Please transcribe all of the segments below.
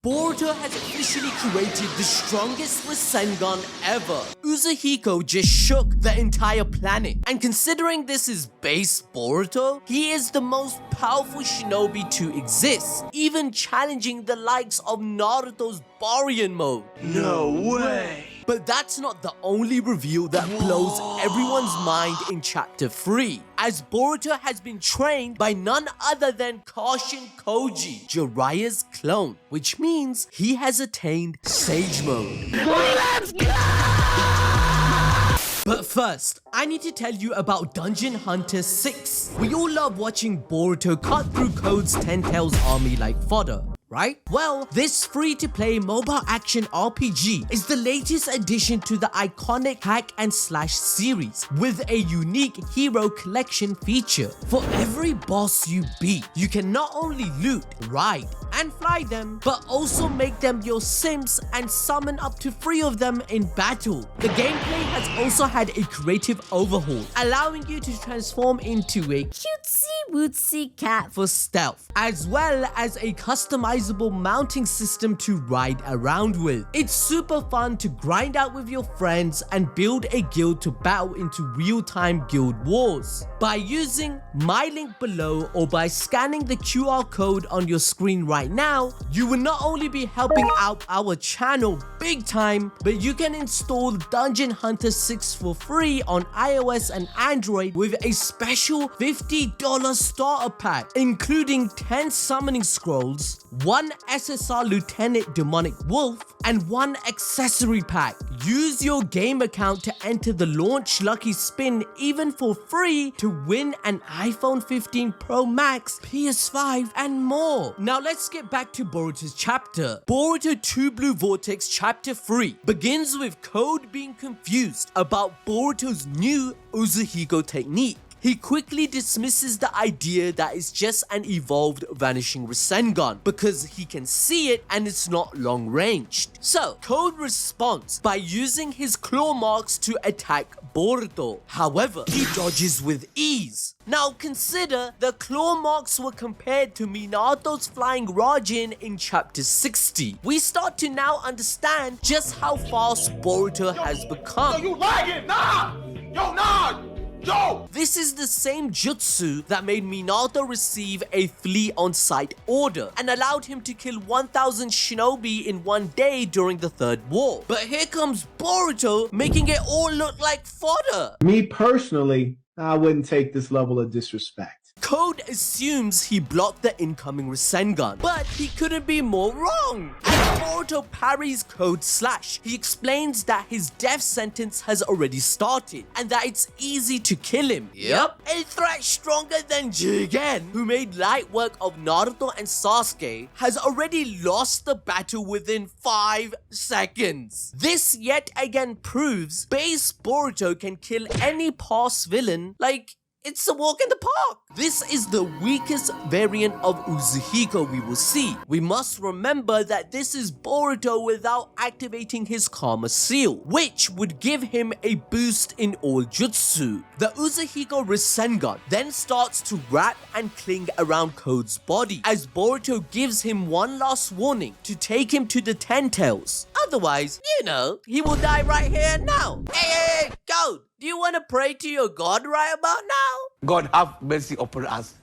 Boruto has officially created the strongest Rasengan ever. Uzuhiko just shook the entire planet. And considering this is base Boruto, he is the most powerful shinobi to exist, even challenging the likes of Naruto's Baryon mode. No way! But that's not the only reveal that blows everyone's mind in Chapter 3, as Boruto has been trained by none other than Kashin Koji, Jiraiya's clone, which means he has attained Sage mode. Let's go! But first, I need to tell you about Dungeon Hunter 6. We all love watching Boruto cut through Code's 10 Tails army like fodder, right? Well, this free-to-play mobile action RPG is the latest addition to the iconic hack and slash series with a unique hero collection feature. For every boss you beat, you can not only loot, ride, and fly them, but also make them your sims and summon up to 3 of them in battle. The gameplay has also had a creative overhaul, allowing you to transform into a cutesy-wootsy cat for stealth, as well as a customizable mounting system to ride around with. It's super fun to grind out with your friends and build a guild to battle into real-time guild wars. By using my link below or by scanning the QR code on your screen right now, you will not only be helping out our channel big time, but you can install Dungeon Hunter 6 for free on iOS and Android with a special $50 starter pack, including 10 summoning scrolls, 1 SSR Lieutenant Demonic Wolf, and 1 accessory pack. Use your game account to enter the launch lucky spin even for free to win an iPhone 15 Pro Max, PS5, and more. Now let's get back to Boruto's chapter. Boruto 2 Blue Vortex Chapter 3 begins with Code being confused about Boruto's new Uzuhiko technique. He quickly dismisses the idea that it's just an evolved vanishing Rasengan because he can see it and it's not long ranged. So, Code responds by using his claw marks to attack Boruto. However, he dodges with ease. Now consider the claw marks were compared to Minato's flying Rasengan in chapter 60. We start to now understand just how fast Boruto has become. Yo, you lagging? Nah! Yo, nah! Yo! This is the same jutsu that made Minato receive a flee on sight order and allowed him to kill 1000 shinobi in one day during the Third War. But here comes Boruto making it all look like fodder. Me personally, I wouldn't take this level of disrespect. Code assumes he blocked the incoming Rasengan, but he couldn't be more wrong. As Boruto parries Code's slash, he explains that his death sentence has already started and that it's easy to kill him. Yep, a threat stronger than Jigen, who made light work of Naruto and Sasuke, has already lost the battle within 5 seconds. This yet again proves base Boruto can kill any past villain like it's a walk in the park. This is the weakest variant of Uzuhiko we will see. We must remember that this is Boruto without activating his Karma Seal, which would give him a boost in all jutsu. The Uzuhiko Rasengan then starts to wrap and cling around Code's body as Boruto gives him one last warning to take him to the 10 Tails. Otherwise, you know, he will die right here and now. Hey, Code! Do you want to pray to your God right about now? God have mercy upon us.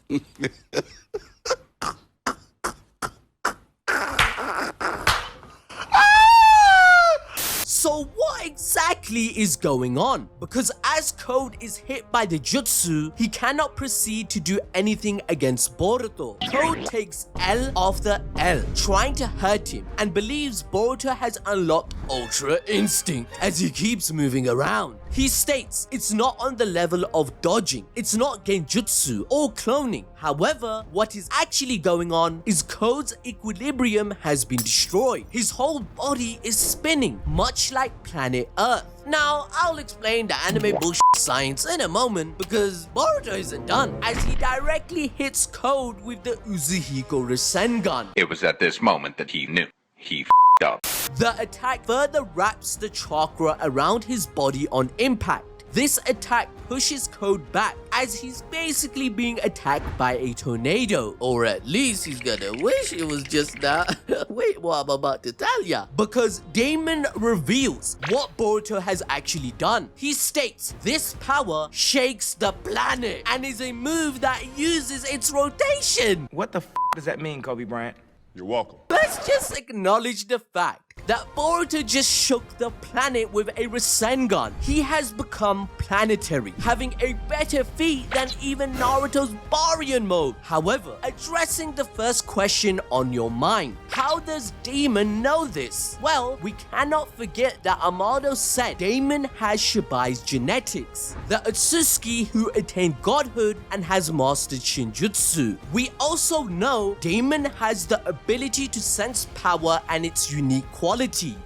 So what exactly is going on? Because as Code is hit by the jutsu, he cannot proceed to do anything against Boruto. Code takes L after L, trying to hurt him, and believes Boruto has unlocked Ultra Instinct as he keeps moving around. He states it's not on the level of dodging, it's not genjutsu or cloning. However, what is actually going on is Code's equilibrium has been destroyed. His whole body is spinning, much like planet Earth. Now, I'll explain the anime bullshit science in a moment because Boruto isn't done, as he directly hits Code with the Uzuhiko Rasengan. It was at this moment that he knew. He f***ed up. The attack further wraps the chakra around his body on impact. This attack pushes Code back as he's basically being attacked by a tornado. Or at least he's gonna wish it was just that. Wait, what I'm about to tell ya. Because Damon reveals what Boruto has actually done. He states this power shakes the planet and is a move that uses its rotation. What the does that mean, Kobe Bryant? You're welcome. Let's just acknowledge the fact that Boruto just shook the planet with a Rasengan. He has become planetary, having a better feat than even Naruto's Baryon mode. However, addressing the first question on your mind, how does Damon know this? Well, we cannot forget that Amado said Damon has Shibai's genetics, the Utsuki who attained godhood and has mastered Shinjutsu. We also know Damon has the ability to sense power and its unique quality,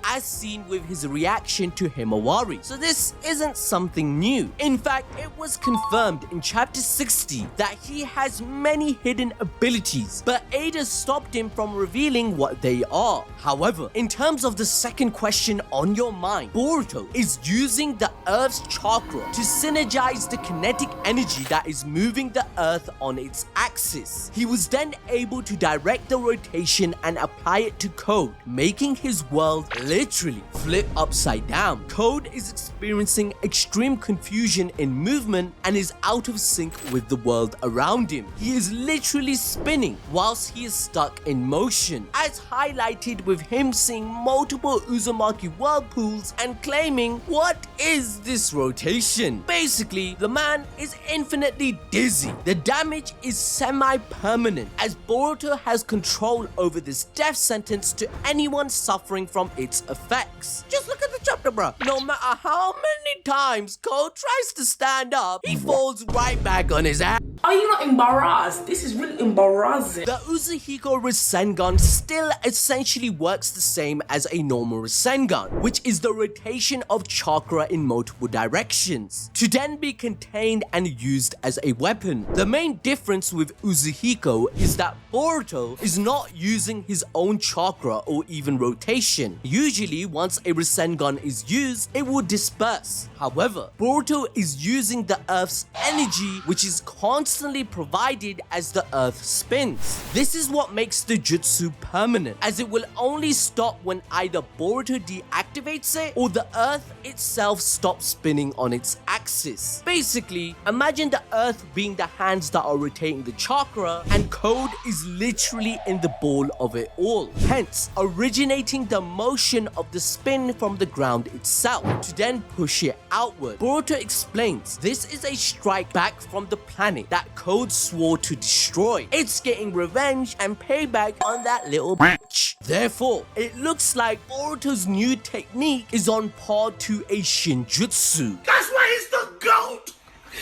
as seen with his reaction to Himawari. So this isn't something new. In fact, it was confirmed in chapter 60 that he has many hidden abilities, but Ada stopped him from revealing what they are. However, in terms of the second question on your mind, Boruto is using the Earth's chakra to synergize the kinetic energy that is moving the Earth on its axis. He was then able to direct the rotation and apply it to Code, making his world literally flip upside down. Code is experiencing extreme confusion in movement and is out of sync with the world around him. He is literally spinning whilst he is stuck in motion, as highlighted with him seeing multiple Uzumaki whirlpools and claiming, "What is this rotation?" Basically, the man is infinitely dizzy. The damage is semi-permanent as Boruto has control over this death sentence to anyone suffering from its effects. Just look at the chapter, bruh. No matter how many times Code tries to stand up, he falls right back on his ass. Are you not embarrassed? This is really embarrassing. The Uzuhiko Rasengan still essentially works the same as a normal Rasengan, which is the rotation of chakra in multiple directions, to then be contained and used as a weapon. The main difference with Uzuhiko is that Boruto is not using his own chakra or even rotation. Usually, once a Rasengan is used, it will disperse. However, Boruto is using the Earth's energy, which is constantly provided as the Earth spins. This is what makes the jutsu permanent, as it will only stop when either Boruto deactivates it or the Earth itself stops spinning on its axis. Basically, imagine the Earth being the hands that are rotating the chakra, and Code is literally in the ball of it all, hence originating the motion of the spin from the ground itself to then push it outward. Boruto explains this is a strike back from the planet that Code swore to destroy. It's getting revenge and payback on that little bitch. Therefore, it looks like Boruto's new technique is on par to a Shinjutsu. That's why he's the GOAT!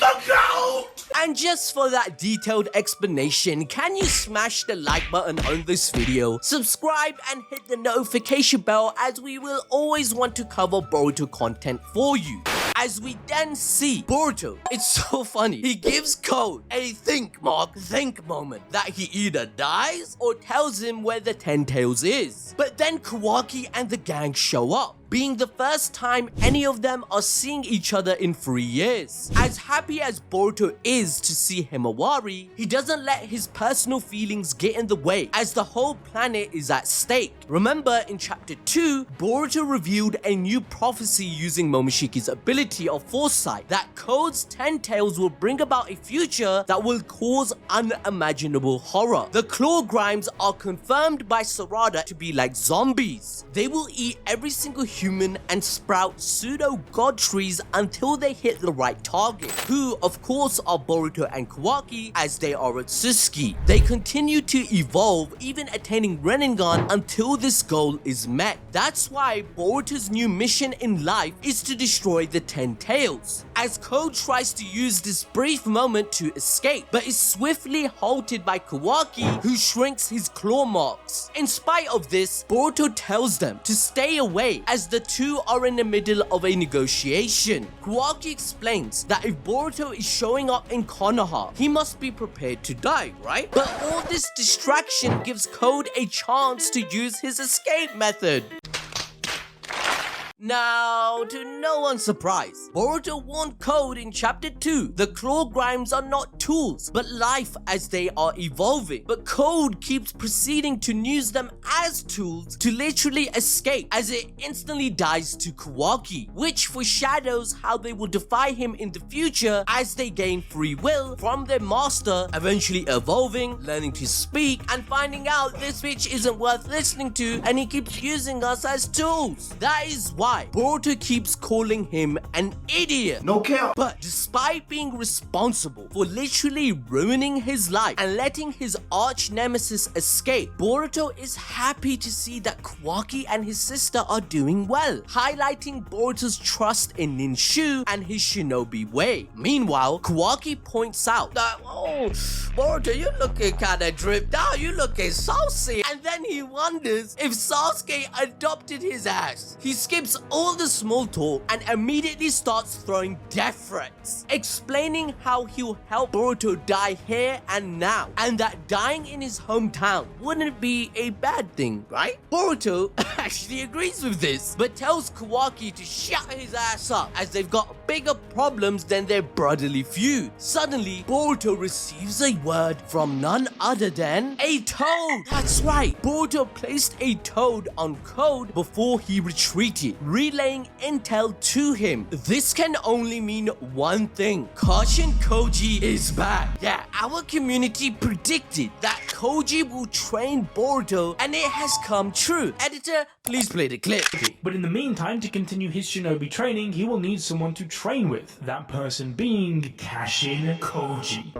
The GOAT! And just for that detailed explanation, can you smash the like button on this video, subscribe and hit the notification bell, as we will always want to cover Boruto content for you. As we then see Boruto, it's so funny, he gives Code a think moment that he either dies or tells him where the Ten Tails is. But then Kawaki and the gang show up, being the first time any of them are seeing each other in 3 years. As happy as Boruto is to see Himawari, he doesn't let his personal feelings get in the way, as the whole planet is at stake. Remember in chapter 2, Boruto revealed a new prophecy using Momoshiki's ability of foresight, that Code's 10 tails will bring about a future that will cause unimaginable horror. The claw grimes are confirmed by Sarada to be like zombies. They will eat every single human and sprout pseudo-god trees until they hit the right target, who of course are Boruto and Kawaki, as they are Utsuki. They continue to evolve, even attaining Rasengan until this goal is met. That's why Boruto's new mission in life is to destroy the 10 tails, as Code tries to use this brief moment to escape, but is swiftly halted by Kawaki, who shrinks his claw marks. In spite of this, Boruto tells them to stay away, as the two are in the middle of a negotiation. Kawaki explains that if Boruto is showing up in Konoha, he must be prepared to die, right? But all this distraction gives Code a chance to use his escape method. Now, to no one's surprise, Boruto warned Code in chapter 2, the claw grimes are not tools, but life as they are evolving. But Code keeps proceeding to use them as tools to literally escape, as it instantly dies to Kawaki, which foreshadows how they will defy him in the future as they gain free will from their master, eventually evolving, learning to speak, and finding out this bitch isn't worth listening to and he keeps using us as tools. That is why Boruto keeps calling him an idiot. No cap. But despite being responsible for literally ruining his life and letting his arch nemesis escape, Boruto is happy to see that Kawaki and his sister are doing well, highlighting Boruto's trust in Ninshu and his shinobi way. Meanwhile, Kawaki points out that, oh, Boruto, you looking kinda dripped out, you looking saucy. And then he wonders if Sasuke adopted his ass. He skips all the small talk and immediately starts throwing death threats, explaining how he'll help Boruto die here and now, and that dying in his hometown wouldn't be a bad thing, right? Boruto actually agrees with this, but tells Kawaki to shut his ass up as they've got bigger problems than their brotherly feud. Suddenly, Boruto receives a word from none other than a toad. That's right, Boruto placed a toad on Code before he retreated, relaying intel to him. This can only mean one thing: Kashin Koji is back. Yeah, our community predicted that Koji will train Boruto, and it has come true. Editor, please play the clip. But in the meantime, to continue his shinobi training, he will need someone to train with, that person being Kashin Koji.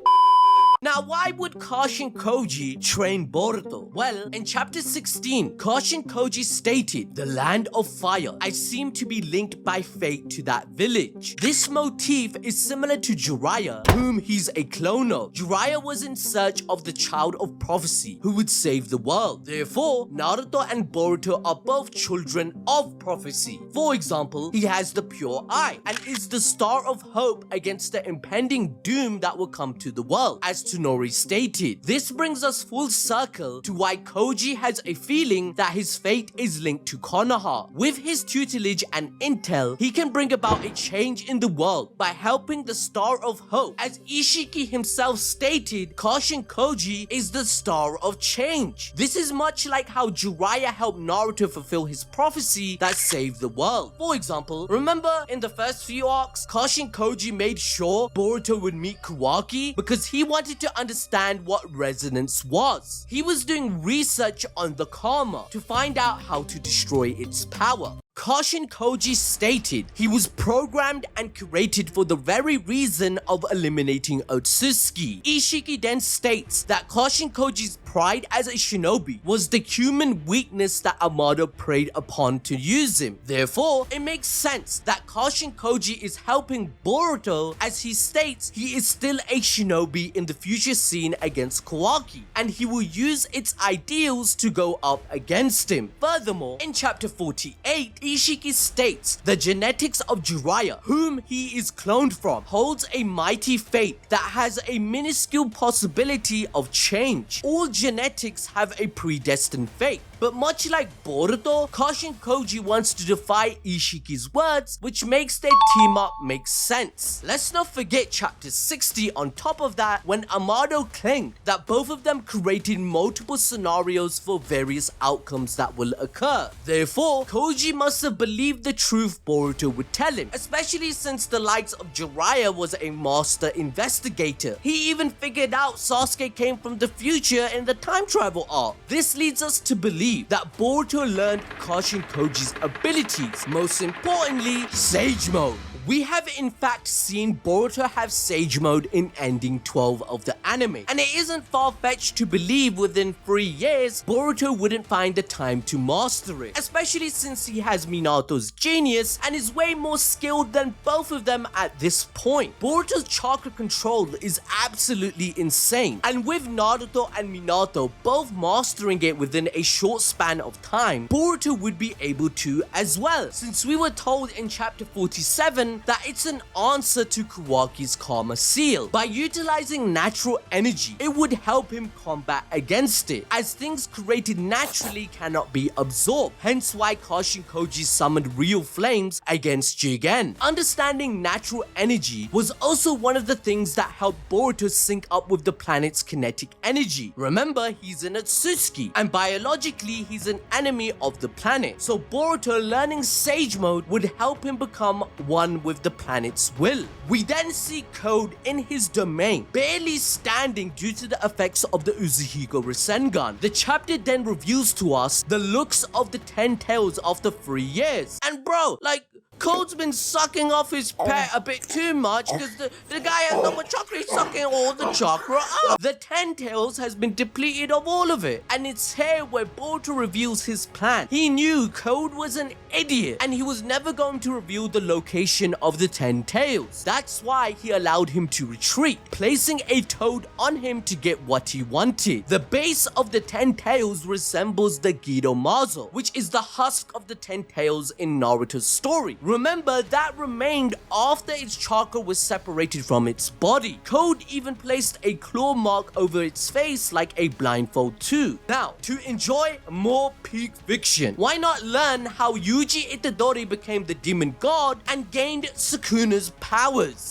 Now, why would Kashin Koji train Boruto? Well, in chapter 16, Kashin Koji stated, "The land of fire. I seem to be linked by fate to that village." This motif is similar to Jiraiya, whom he's a clone of. Jiraiya was in search of the child of prophecy who would save the world. Therefore, Naruto and Boruto are both children of prophecy. For example, he has the pure eye and is the star of hope against the impending doom that will come to the world, as Tsunori stated. This brings us full circle to why Koji has a feeling that his fate is linked to Konoha. With his tutelage and intel, he can bring about a change in the world by helping the Star of Hope. As Ishiki himself stated, Kashin Koji is the Star of Change. This is much like how Jiraiya helped Naruto fulfill his prophecy that saved the world. For example, remember in the first few arcs, Kashin Koji made sure Boruto would meet Kawaki because he wanted to understand what resonance was. He was doing research on the karma to find out how to destroy its power. Kashin Koji stated he was programmed and curated for the very reason of eliminating Otsutsuki. Ishiki then states that Kashin Koji's pride as a shinobi was the human weakness that Amado preyed upon to use him. Therefore, it makes sense that Kashin Koji is helping Boruto, as he states he is still a shinobi in the future scene against Kawaki, and he will use its ideals to go up against him. Furthermore, in chapter 48, Ishiki states the genetics of Jiraiya, whom he is cloned from, holds a mighty fate that has a minuscule possibility of change. All genetics have a predestined fate. But much like Boruto, Kashin Koji wants to defy Ishiki's words, which makes their team up make sense. Let's not forget chapter 60 on top of that, when Amado claimed that both of them created multiple scenarios for various outcomes that will occur. Therefore, Koji must have believed the truth Boruto would tell him, especially since the likes of Jiraiya was a master investigator. He even figured out Sasuke came from the future in the time travel arc. This leads us to believe that Boruto learned Kashin Koji's abilities, most importantly, Sage Mode. We have in fact seen Boruto have Sage Mode in ending 12 of the anime, and it isn't far-fetched to believe within 3 years Boruto wouldn't find the time to master it, especially since he has Minato's genius and is way more skilled than both of them at this point. Boruto's chakra control is absolutely insane, and with Naruto and Minato both mastering it within a short short span of time, Boruto would be able to as well, since we were told in chapter 47 that it's an answer to Kawaki's karma seal. By utilizing natural energy, it would help him combat against it, as things created naturally cannot be absorbed, hence why Kashin Koji summoned real flames against Jigen. Understanding natural energy was also one of the things that helped Boruto sync up with the planet's kinetic energy. Remember, he's an Sasuke, and biologically he's an enemy of the planet, so Boruto learning Sage mode would help him become one with the planet's will. We then see Code in his domain, barely standing due to the effects of the Uzuhiko Rasengan. The chapter then reveals to us the looks of the 10 tails after 3 years. And bro, like, Code's been sucking off his pet a bit too much because the guy has no more chakra, he's sucking all the chakra up. The 10 tails has been depleted of all of it, and it's here where Boruto reveals his plan. He knew Code was an idiot and he was never going to reveal the location of the 10 tails. That's why he allowed him to retreat, placing a toad on him to get what he wanted. The base of the 10 tails resembles the Gido Mazo, which is the husk of the 10 tails in Naruto's story. Remember, that remained after its chakra was separated from its body. Code even placed a claw mark over its face like a blindfold too. Now, to enjoy more peak fiction, why not learn how Yuji Itadori became the demon god and gained Sukuna's powers?